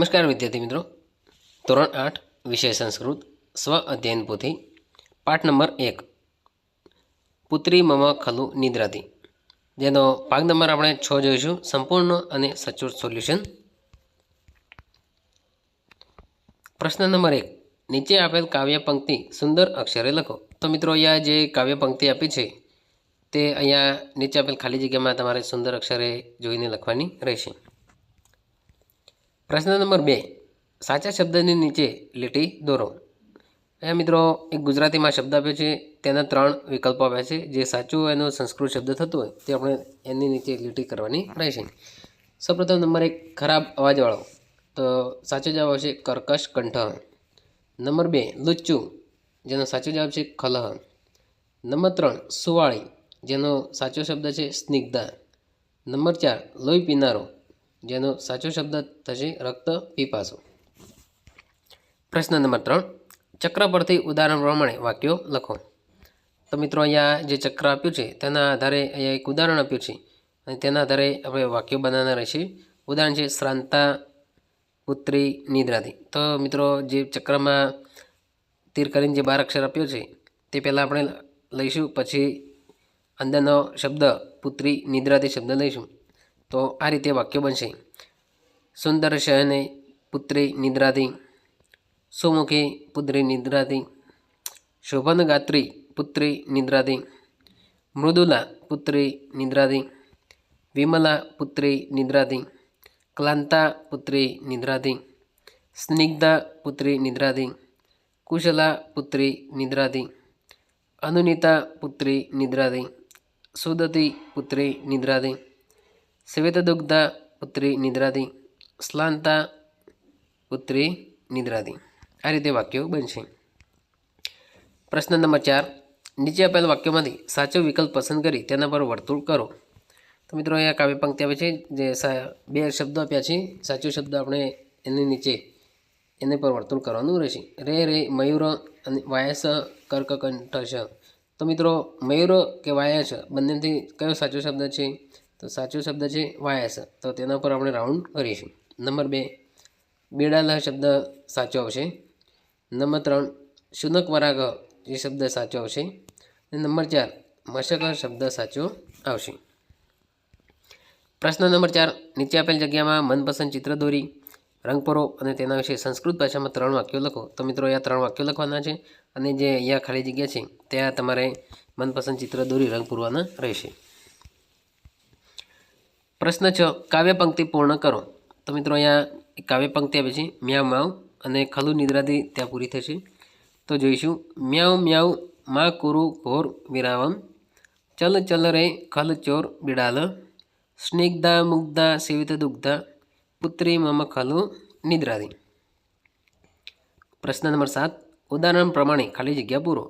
નમસ્કાર વિદ્યાર્થી મિત્રો, ધોરણ 8 વિષય સંસ્કૃત સ્વ અધ્યયન પોથી પાઠ નંબર 1 પુત્રી મમ ખલુ નિદ્રાતી, જેનો ભાગ નંબર આપણે 6 જોઈશું, સંપૂર્ણ અને સચોટ સોલ્યુશન. પ્રશ્ન નંબર 1, નીચે આપેલ કાવ્ય પંક્તિ સુંદર અક્ષરે લખો. તો મિત્રો, અહીંયા જે કાવ્ય પંક્તિ આપી છે તે અહીંયા નીચે આપેલ ખાલી જગ્યામાં તમારે સુંદર અક્ષરે જોઈને લખવાની રહેશે. પ્રશ્ન નંબર 2, સાચા શબ્દની નીચે લીટી દોરો. અહીંયા મિત્રો એક ગુજરાતીમાં શબ્દ આપ્યો છે, તેના 3 વિકલ્પો આપ્યા છે. જે સાચું એનો સંસ્કૃત શબ્દ થતો હોય તે આપણે એની નીચે લીટી કરવાની રહેશે. સૌપ્રથમ નંબર 1, ખરાબ અવાજવાળો. તો સાચો જવાબ આવશે કર્કશ કંઠ. નંબર 2, લુચ્ચું, જેનો સાચો જવાબ છે ખલહ. નંબર 3, સુવાળી, જેનો સાચો શબ્દ છે સ્નિગ્ધા. નંબર 4, લોહી પીનારો, જેનો સાચો શબ્દ થશે રક્ત પીપાસુ. પ્રશ્ન નંબર 3, ચક્ર પરથી ઉદાહરણ પ્રમાણે વાક્યો લખો. તો મિત્રો, અહીંયા જે ચક્ર આપ્યું છે તેના આધારે અહીંયા એક ઉદાહરણ આપ્યું છે અને તેના આધારે આપણે વાક્યો બનાવવાના રહેશે. ઉદાહરણ છે શ્રાંતા પુત્રી નિદ્રાતી. તો મિત્રો, જે ચક્રમાં તીર કરીને જે 12 અક્ષર આપ્યો છે તે પહેલાં આપણે લઈશું, પછી અંદરનો શબ્દ પુત્રી નિદ્રાતી શબ્દ લઈશું. તો આ રીતે વાક્ય બનશે. સુંદર શયને પુત્રી નિદ્રાતી, સુમુખી પુત્રી નિદ્રાતી, શોભન ગાત્રી પુત્રી નિદ્રાતી, મૃદુલા પુત્રી નિદ્રાતી, વિમલા પુત્રી નિદ્રાતી, ક્લાંતા પુત્રી નિદ્રાતી, સ્નિગ્ધા પુત્રી નિદ્રાતી, કુશલા પુત્રી નિદ્રાતી, અનુનિતા પુત્રી નિદ્રાતી, સુદતી પુત્રી નિદ્રાતી, શ્વેતદુગ્ધા પુત્રી નિદ્રાતી, શ્લાંતા પુત્રી નિદ્રાતી. આ રીતે વાક્યો બનશે. પ્રશ્ન નંબર 4, નીચે આપેલ વાક્યોમાંથી સાચો વિકલ્પ પસંદ કરી તેના પર વર્તુળ કરો. તો મિત્રો, અહીંયા કાવ્ય પંક્તિ આવે છે, જે 2 શબ્દો આપ્યા છે. સાચો શબ્દ આપણે એની નીચે એને પર વર્તુળ કરવાનું રહેશે. રે રે મયુર અને વાયસ કર્કકંઠશ. તો મિત્રો, મયુર કે વાયસ બંનેથી કયો સાચો શબ્દ છે? તો સાચો શબ્દ છે વાયસ. તો તેના પર આપણે રાઉન્ડ કરીશું. નંબર 2, બિડાલ શબ્દ સાચો આવશે. નંબર 3, શુનક વરાગ એ શબ્દ સાચો આવશે. અને નંબર 4, મશક શબ્દ સાચો આવશે. પ્રશ્ન નંબર 4, નીચે આપેલ જગ્યામાં મનપસંદ ચિત્ર દોરી, રંગ પૂરો અને તેના વિશે સંસ્કૃત ભાષામાં 3 વાક્યો લખો. તો મિત્રો, અહીંયા 3 વાક્યો લખવાના છે અને જે અહીંયા ખાલી જગ્યા છે ત્યાં તમારે મનપસંદ ચિત્ર દોરી રંગ પૂરવાના રહેશે. પ્રશ્ન 6, કાવ્ય પંક્તિ પૂર્ણ કરો. તો મિત્રો, અહીંયા એક કાવ્ય પંક્તિ આપી છે, મ્યાઉ મ્યાઉ અને ખલુ નિદ્રાતી ત્યાં પૂરી થશે. તો જોઈશું. મ્યાઉ મ્યાઉ મા કુરુ ઘોર વિરાવમ, ચલ ચલ રે ખલ ચોર બિડાલ, સ્નિગ્ધા મુગ્ધા સેવિત દુગ્ધા, પુત્રી મમ ખલુ નિદ્રાતી. પ્રશ્ન નંબર 7, ઉદાહરણ પ્રમાણે ખાલી જગ્યા પૂરો.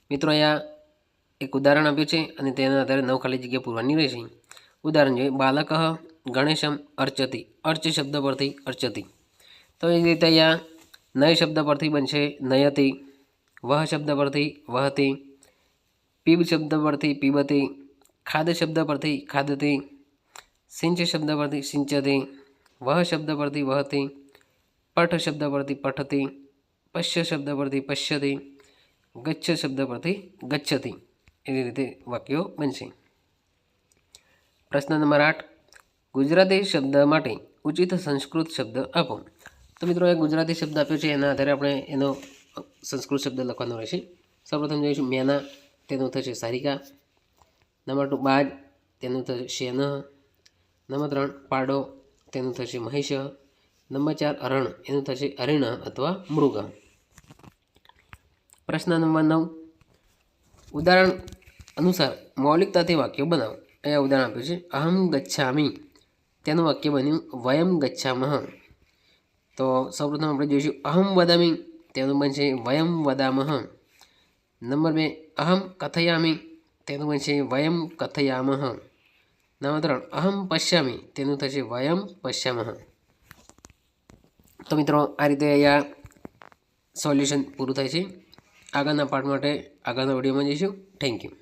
મિત્રો, અહીંયા એક ઉદાહરણ આપ્યું છે અને તેના આધારે 9 ખાલી જગ્યા પૂરવાની રહેશે. ઉદાહરણ જોઈએ. બાલક ગણેશમ અર્ચતી. અર્ચ શબ્દ પરથી અર્ચતી. તો એ રીતે અહીંયા નય શબ્દ પરથી બનશે નયતી, વહ શબ્દ પરથી વહતી, પીબ શબ્દ પરથી પીબતી, ખાદ શબ્દ પરથી ખાદતી, સિંચ શબ્દ પરથી સિંચતી, વહ શબ્દ પરથી વહતી, પઠ શબ્દ પરથી પઠતી, પશ્ય શબ્દ પરથી પશ્યતી, ગચ્છ શબ્દ પરથી ગચ્છતી. એવી રીતે વાક્યો બનશે. પ્રશ્ન નંબર 8, ગુજરાતી શબ્દ માટે ઉચિત સંસ્કૃત શબ્દ આપો. તો મિત્રો, એક ગુજરાતી શબ્દ આપ્યો છે, એના આધારે આપણે એનો સંસ્કૃત શબ્દ લખવાનો રહેશે. સૌપ્રથમ જોઈશું મેના, તેનું થશે સારિકા. નંબર 2, બાજ, તેનું થશે શેન. નંબર 3, પાડો, તેનું થશે મહિષ. નંબર 4, અરણ, એનું થશે અરિણ અથવા મૃગ. પ્રશ્ન નંબર 9, ઉદાહરણ અનુસાર મૌલિકતાથી વાક્યો બનાવો. અહીંયા ઉદાહરણ આપ્યું છે, અહમ ગચ્છામિ, તેનું વાક્ય બન્યું વયમ ગચ્છામઃ. તો સૌપ્રથમ આપણે જોઈશું અહમ વદામિ, તેનું બનશે વયમ વદામઃ. નંબર 2, અહમ કથયામિ, તેનું બનશે વયમ કથયામઃ. નંબર 3, અહમ પશ્યામિ, તેનું થશે વયમ પશ્યામઃ. તો મિત્રો, આ રીતે અહીંયા સોલ્યુશન પૂરું થાય છે. આગળના પાઠ માટે આગળના વિડીયોમાં જઈશું. Thank you.